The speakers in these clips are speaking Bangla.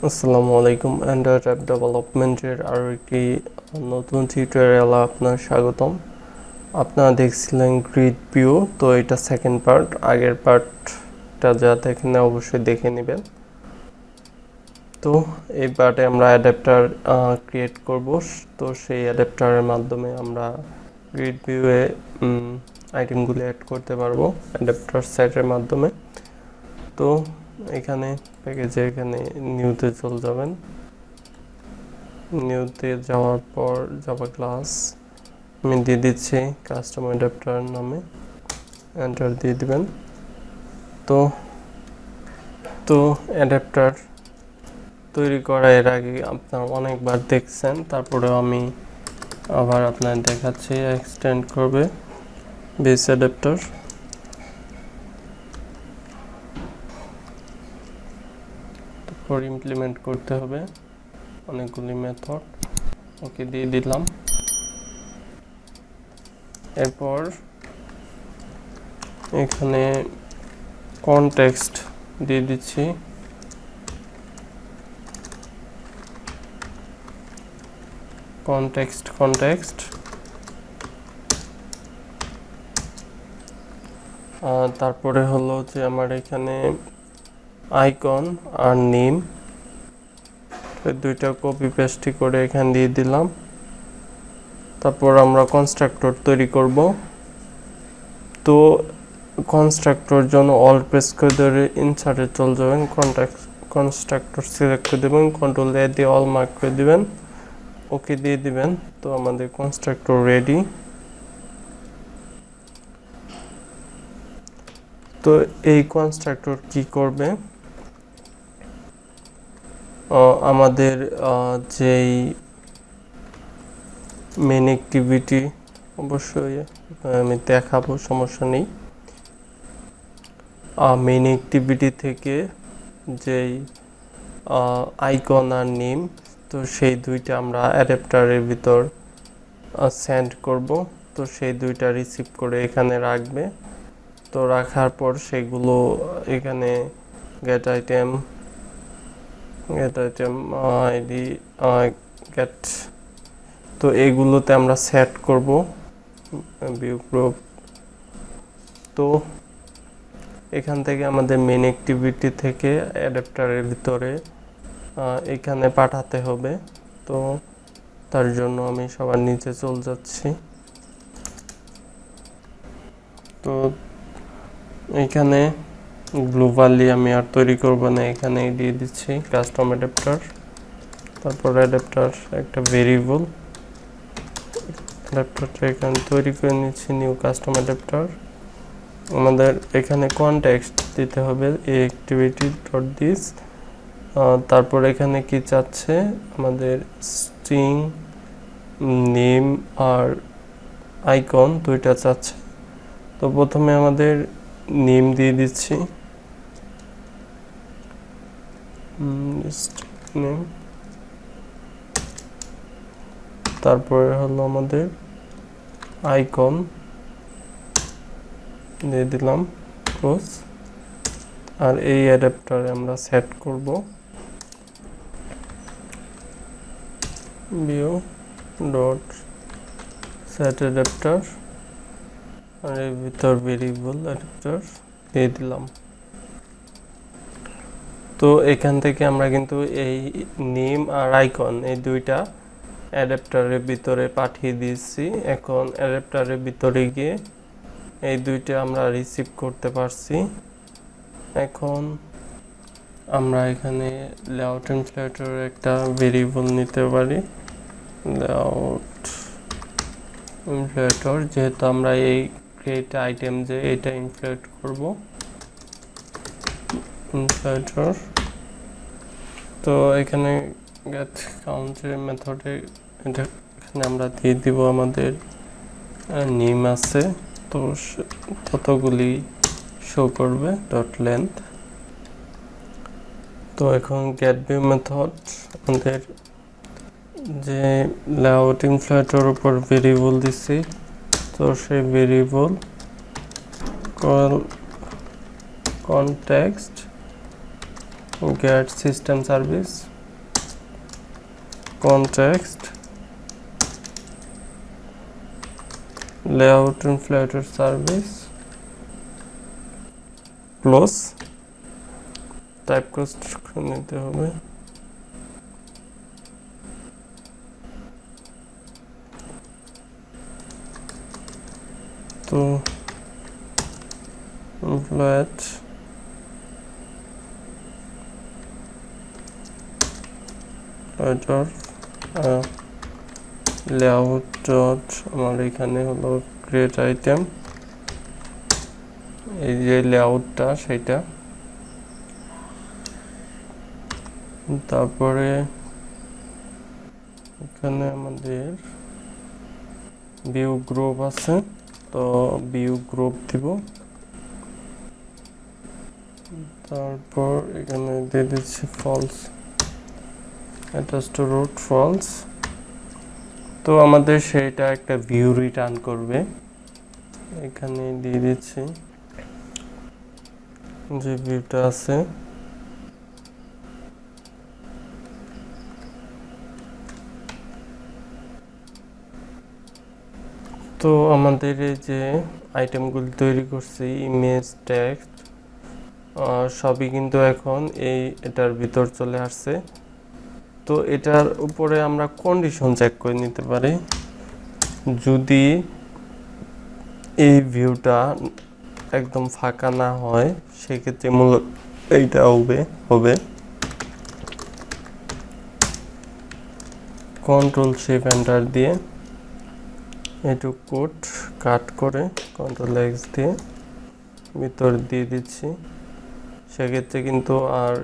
আসসালামু আলাইকুম। অ্যান্ড্রয়েড অ্যাপ ডেভেলপমেন্টের আরও একটি নতুন টিউটোরিয়ালে আপনার স্বাগতম। আপনারা দেখছিলেন গ্রিড ভিউ, তো এটা সেকেন্ড পার্ট। আগের পার্টটা যা দেখেন অবশ্যই দেখে নেবেন। তো এই পার্টে আমরা অ্যাডাপ্টার ক্রিয়েট করব। তো সেই অ্যাডাপ্টারের মাধ্যমে আমরা গ্রিড ভিউয়ে আইটেমগুলি অ্যাড করতে পারবো অ্যাডাপ্টার সেটের মাধ্যমে। তো এখানে প্যাকেজে এখানে নিউতে চলে যাবেন। নিউতে যাওয়ার পর জাভা ক্লাস আমি দিয়ে দিচ্ছি কাস্টম অ্যাডাপ্টার নামে, এন্টার দিয়ে দিবেন। তো তো অ্যাডাপ্টার তৈরি করা এর আগে আপনারা অনেকবার দেখছেন, তারপরেও আমি আবার আপনার দেখাচ্ছি। এক্সটেন্ড করবে বেস অ্যাডাপ্টার, তারপর ইমপ্লিমেন্ট করতে হবে অনেকগুলি মেথড। ওকে দিয়ে দিলাম। এরপর এখানে কনটেক্সট দিয়ে দিচ্ছি। কনটেক্সট তারপরে হলো যে আমার এখানে আইকন আর নেম দুইটা কপি পেস্ট করে এখানে দিয়ে দিলাম। তারপর আমরা কনস্ট্রাক্টর তৈরি করব। তো কনস্ট্রাক্টর জন্য অল প্রেস করে ধরে ইনসার্টে চলে যাবেন, কনস্ট্রাক্টর সিলেক্ট করে দেবেন, কন্ট্রোল এ দিয়ে অল মার্ক করে দিবেন, ওকে দিয়ে দিবেন। তো আমাদের কনস্ট্রাক্টর রেডি। তো এই কনস্ট্রাক্টর কি করবে, আমাদের যেই মেন অ্যাক্টিভিটি অবশ্যই আমি দেখাবো, সমস্যা নেই। মেন অ্যাক্টিভিটি থেকে যেই আইকন আর নেম, তো সেই দুইটা আমরা অ্যাডাপ্টারের ভিতর সেন্ড করব। তো সেই দুইটা রিসিভ করে এখানে রাখবে। তো রাখার পর সেগুলো এখানে গেট আইটেম আইডি গেট, তো এগুলোতে আমরা সেট করব ভিউ গ্রুপ। তো এখান থেকে আমাদের মেন অ্যাক্টিভিটি থেকে অ্যাডাপ্টারের ভিতরে এখানে পাঠাতে হবে। তো তার জন্য আমি সবার নিচে চলে যাচ্ছি। তো এখানে গ্লোবালি আমি আর তৈরি করব না, এখানে দিয়ে দিচ্ছি কাস্টম অ্যাডাপ্টার। তারপর অ্যাডাপ্টার একটা ভেরিয়েবল, অ্যাডাপ্টারটা এখানে তৈরি করে নিচ্ছি, নিউ কাস্টম অ্যাডাপ্টার। আমাদের এখানে কনটেক্সট দিতে হবে এই অ্যাক্টিভিটি ডট দিস। তারপর এখানে কি চাচ্ছে, আমাদের স্ট্রিং, নেম আর আইকন দুইটা চাচ্ছে। তো প্রথমে আমাদের নেম দিয়ে দিচ্ছি, নেম। তারপরে হলো আমাদের আইকন দিয়ে দিলাম ক্লোজ। আর এই অ্যাডাপ্টারে আমরা সেট করব ভিউ ডট সেট অ্যাডাপ্টার, আর এর ভিতর ভেরিয়েবল অ্যাডাপ্টার দিয়ে দিলাম। তো এখান থেকে আমরা কিন্তু এই নেম আর আইকন এই দুইটা অ্যাডাপ্টারের ভিতরে পাঠিয়ে দিয়েছি। এখন অ্যাডাপ্টারের ভিতরে গিয়ে এই দুইটা আমরা রিসিভ করতে পারছি। এখন আমরা এখানে লেআউট ইনফ্লেটর একটা ভেরিয়েবল নিতে পারি, লেআউট ইনফ্লেটর, যেহেতু আমরা এই ক্রিয়েট আইটেম যে এটা ইনফ্লেট করব, ইনফ্লেটর। তো এখানে গেট কাউন্টের মেথডে এখানে আমরা দিয়ে দিব আমাদের নেম আছে, তো ততগুলি শো করবে ডট লেন্থ। তো এখন গেট ভিউ মেথড আমাদের যে লেআউট ইনফ্লেটর উপর ভেরিয়েবল দিছি, তো সেই variable context get system service context layout inflated service close type construction নিতে হবে তো inflate layout dot আমার এখানে হলো create item এই যে লেআউটটা সেটা তারপরে এখানে আমাদের ভিউ গ্রুপ আছে তো ভিউ গ্রুপ দিব তারপর এখানে দিয়ে দিচ্ছি false attach to root false তো আমাদের সেটা একটা ভিউ রিটার্ন করবে এখানে দিয়ে দিচ্ছি যে ভিউটা আছে তো আমাদের এই যে আইটেমগুলো তৈরি করছি ইমেজ টেক্সট সবই কিন্তু এখন এটার ভিতর চলে আসছে তো এটার উপরে আমরা কন্ডিশন চেক করে নিতে পারি যদি এই ভিউটা একদম ফাঁকা না হয় সেক্ষেত্রে মূলত এইটা হবে কন্ট্রোল শিফট এন্টার দিয়ে একটু কোড কাট করে কন্ট্রোল এক্স দিয়ে ভিতর দিয়ে দিচ্ছি সেক্ষেত্রে কিন্তু আর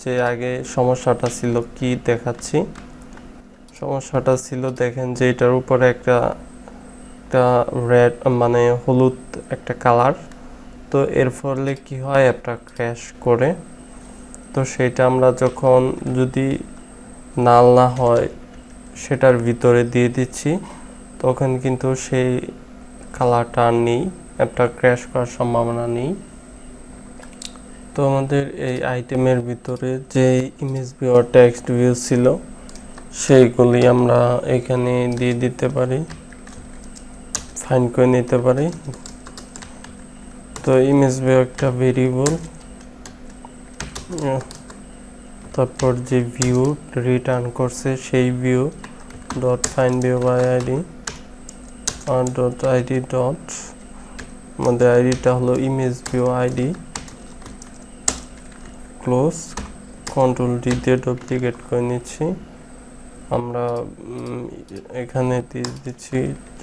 যে আগে সমস্যাটা ছিল কি দেখাচ্ছি সমস্যাটা ছিল দেখেন যে এটার উপরে একটা রেড মানে হলুদ একটা কালার তো এর ফলে কি হয় একটা ক্র্যাশ করে তো সেটা আমরা যখন যদি নাল না হয় সেটার ভিতরে দিয়ে দিচ্ছি তখন কিন্তু সেই কালারটা নেই একটা ক্র্যাশ করার সম্ভাবনা নেই তো আমাদের এই আইটেমের ভিতরে যে ইমেজ ভিউ আর টেক্সট ভিউ ছিল সেইগুলি আমরা এখানে দিয়ে দিতে পারি ফাইন্ড করে নিতে পারি তো ইমেজ ভিউ একটা ভেরিয়েবল তারপর যে ভিউ রিটার্ন করছে সেই view dot find view by ID R dot ID dot আমাদের আইডিটা হলো image view ID close control D দিয়ে ডুপ্লিকেট করে নিচ্ছি আমরা এখানে দিয়ে দিচ্ছি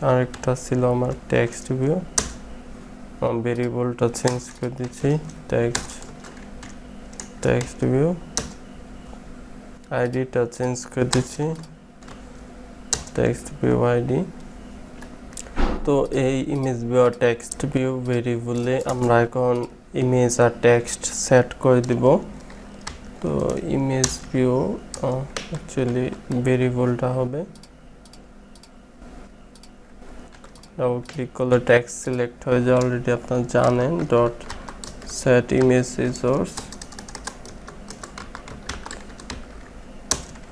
আরেকটা ছিল আমার টেক্সট ভিউ ভেরিয়েবলটা চেঞ্জ করে দিচ্ছি টেক্সট ভিউ আইডিটা চেঞ্জ করে দিচ্ছি টেক্সট ভিউ আইডি তো এই ইমেজ ভিউ আর টেক্সট ভিউ ভেরিয়েবলে আমরা এখন ইমেজ আর টেক্সট সেট করে দিব তো ইমেজ ভিউ অ্যাকচুয়ালি ভেরিয়েবলটা হবে ডাবল ক্লিক করলে টেক্সট সিলেক্ট হয়ে যায় অলরেডি আপনারা জানেন ডট সেট ইমেজ রিসোর্স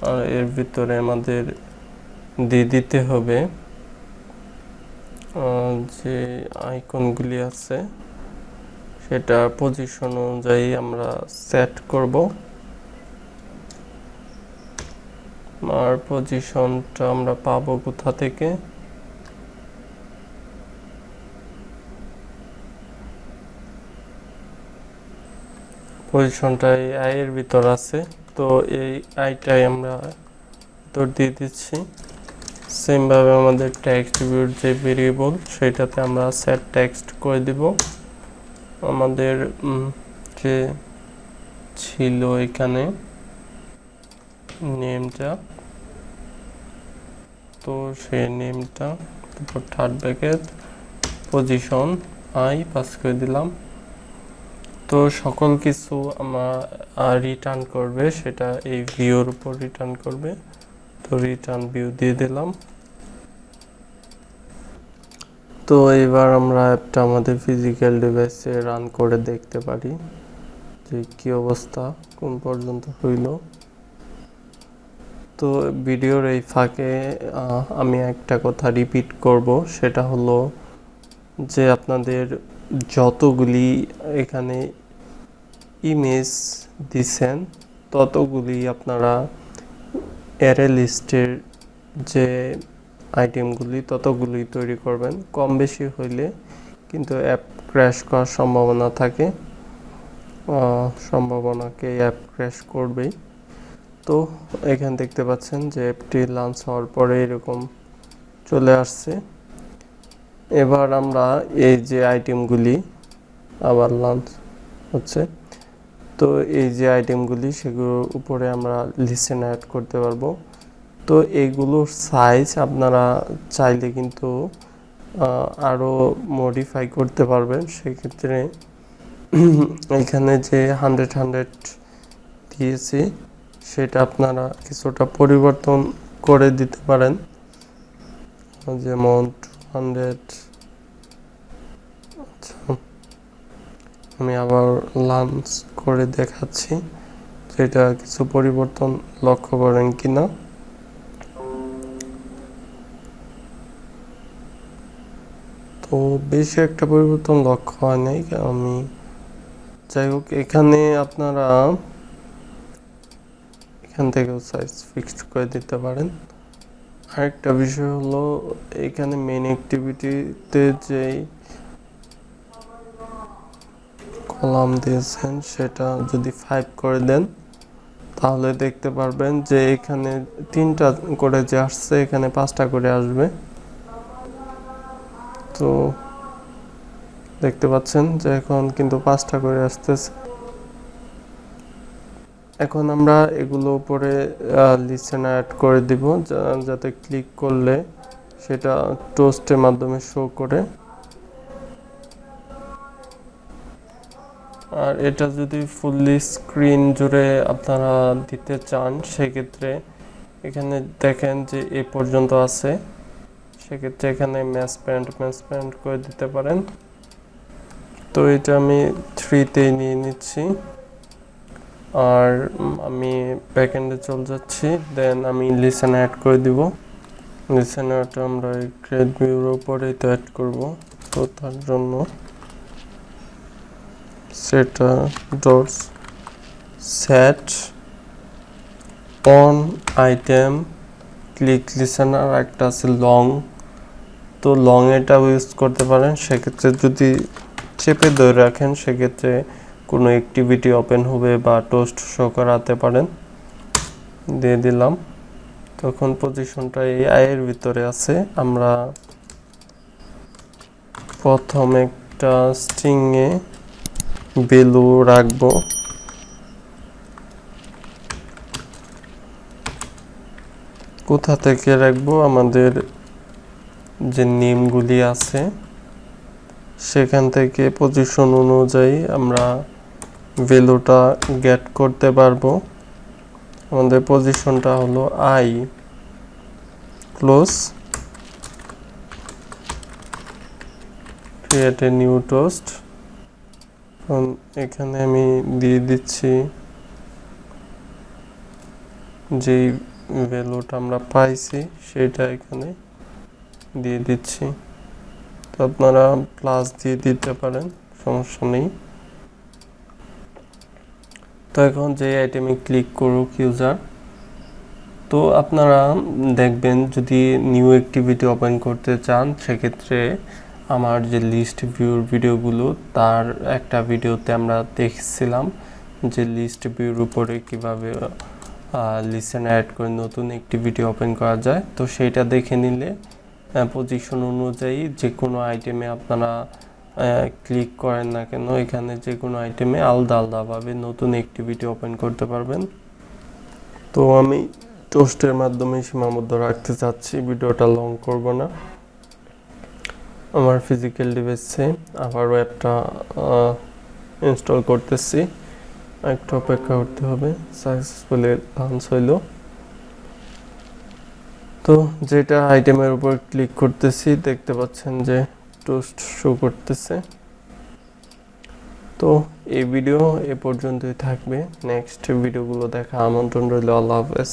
আর এর ভিতরে আমাদের দিয়ে দিতে হবে যে আইকনগুলি আছে সেটা পজিশন অনুযায়ী আমরা সেট করব আর পজিশনটা আমরা পাবো কোথা থেকে পজিশনটা এই আইয়ের ভিতর আছে তো এই আইটাই আমরা ভিতর দিয়ে দিচ্ছি সেম ভাবে আমাদের টেক্সট ভিউর যে ভেরিয়েবল সেটাতে আমরা সেট টেক্সট করে দিব আমাদের যে ছিল এখানে নেমটা তো সেই নেমটা তারপর third bracket position I pass করে দিলাম তো সকল কিছু আমরা রিটার্ন করবে সেটা এই ভিউর উপর রিটার্ন করবে তো রিটার্ন ভিউ দিয়ে দিলাম তো এবার আমরা অ্যাপটা আমাদের ফিজিক্যাল ডিভাইসে রান করে দেখতে পারি যে যে কি অবস্থা কোন পর্যন্ত হইল। তো ভিডিওর এই ফাঁকে আমি একটা কথা রিপিট করব, সেটা হলো যে আপনাদের যতগুলি এখানে ইমেজ দিছেন ততগুলি আপনারা অ্যারে লিস্টের যে আইটেমগুলি ততগুলি তৈরি করবেন। কম বেশি হইলে কিন্তু অ্যাপ ক্র্যাশ করার সম্ভাবনা থাকে, সম্ভাবনাকে অ্যাপ ক্র্যাশ করবেই। তো এখানে দেখতে পাচ্ছেন যে অ্যাপটি লঞ্চ হওয়ার পরে এরকম চলে আসছে। এবার আমরা এই যে আইটেমগুলি আবার লঞ্চ হচ্ছে, তো এই যে আইটেমগুলি সেগুলোর উপরে আমরা লিসেন অ্যাড করতে পারবো। তো এইগুলোর সাইজ আপনারা চাইলে কিন্তু আরও মডিফাই করতে পারবেন। সেক্ষেত্রে এখানে যে 100 দিয়েছি সেটা আপনারা কিছুটা পরিবর্তন করে দিতে পারেন, যেমন 200। আচ্ছা, আমি আবার লঞ্চ করে দেখাচ্ছি যেটা কিছু পরিবর্তন লক্ষ্য করেন কিনা। তো বেশি একটা পরিবর্তন লক্ষ্য হয় নাই, আমি যাই হোক এখানে আপনারা এখান থেকেও সাইজ ফিক্সড করে দিতে পারেন। আরেকটা বিষয় হলো এখানে মেইন অ্যাক্টিভিটিতে যেই কলাম দিয়েছেন সেটা যদি 5 করে দেন তাহলে দেখতে পারবেন যে এখানে 3টা করে যে আসছে এখানে 5টা করে আসবে। তো দেখতে পাচ্ছেন যে এখন কিন্তু 5টা করে আসতেছে। এখন আমরা এগুলো উপরে লিসেন অ্যাড করে দিব যাতে ক্লিক করলে সেটা টোস্টের মাধ্যমে শো করে। আর এটা যদি ফুললি স্ক্রিন জুড়ে আপনারা দিতে চান সেক্ষেত্রে এখানে দেখেন যে এ পর্যন্ত আছে, সেক্ষেত্রে এখানে ম্যাচ প্যান্ট করে দিতে পারেন। তো এটা আমি 3-তে নিয়ে নিচ্ছি আর আমি ব্যাকএন্ডে চলে যাচ্ছি, দেন আমি লিসেন অ্যাড করে দিব। লিসেন অ্যাড আমরা গ্রেড ভিউর উপরে তো অ্যাড করব। তো তার জন্য সেটা dot set on item click listener, একটা আছে লং, তো লং এটা ইউজ করতে পারেন। সেক্ষেত্রে যদি চেপে ধরে রাখেন সেক্ষেত্রে কোনো অ্যাক্টিভিটি ওপেন হবে বা টোস্ট শো করাতে পারেন। দিয়ে দিলাম, তখন পজিশনটা এই আয়ের ভিতরে আছে। আমরা প্রথম একটা স্ট্রিংয়ে ভ্যালু রাখবো, কোথা থেকে রাখবো, আমাদের যে নেমগুলি আছে সেখান থেকে পজিশন অনুযায়ী আমরা ভ্যালুটা গেট করতে পারবো। আমাদের পজিশনটা হলো I, close, create a new toast. এখানে আমি দিয়ে দিচ্ছি যেই ভ্যালুটা আমরা পাইছি সেটা এখানে দিয়ে দিচ্ছি। তো আপনারা প্লাস দিয়ে দিতে পারেন, সমস্যা নেই। তো এখন যে আইটেমে ক্লিক করুক ইউজার, তো আপনারা দেখবেন যদি নিউ অ্যাক্টিভিটি ওপেন করতে চান সেক্ষেত্রে আমার যে লিস্ট ভিউর ভিডিওগুলো তার একটা ভিডিওতে আমরা দেখছিলাম যে লিস্ট ভিউর উপরে কীভাবে লিসেন অ্যাড করে নতুন অ্যাক্টিভিটি ওপেন করা যায়। তো সেইটা দেখে নিলে পজিশন অনুযায়ী যে কোনো আইটেমে আপনারা ক্লিক করেন না কেন এখানে যে কোনো আইটেমে আলাদা আলাদাভাবে নতুন অ্যাক্টিভিটি ওপেন করতে পারবেন। তো আমি টোস্টের মাধ্যমে সীমাবদ্ধ রাখতে চাচ্ছি, ভিডিওটা লং করব না। আমার ফিজিক্যাল ডিভাইসে আবার অ্যাপটা ইনস্টল করতেছি, একটু অপেক্ষা করতে হবে। সাকসেসফুলি লঞ্চ হইল। তো যেটা আইটেমের উপর ক্লিক করতেছি দেখতে পাচ্ছেন যে টোস্ট শো করতেছে। তো তো এই ভিডিও এ পর্যন্তই থাকবে, নেক্সট ভিডিওগুলো দেখা আমন্ত্রণ রইল। আল্লাহ হাফেজ।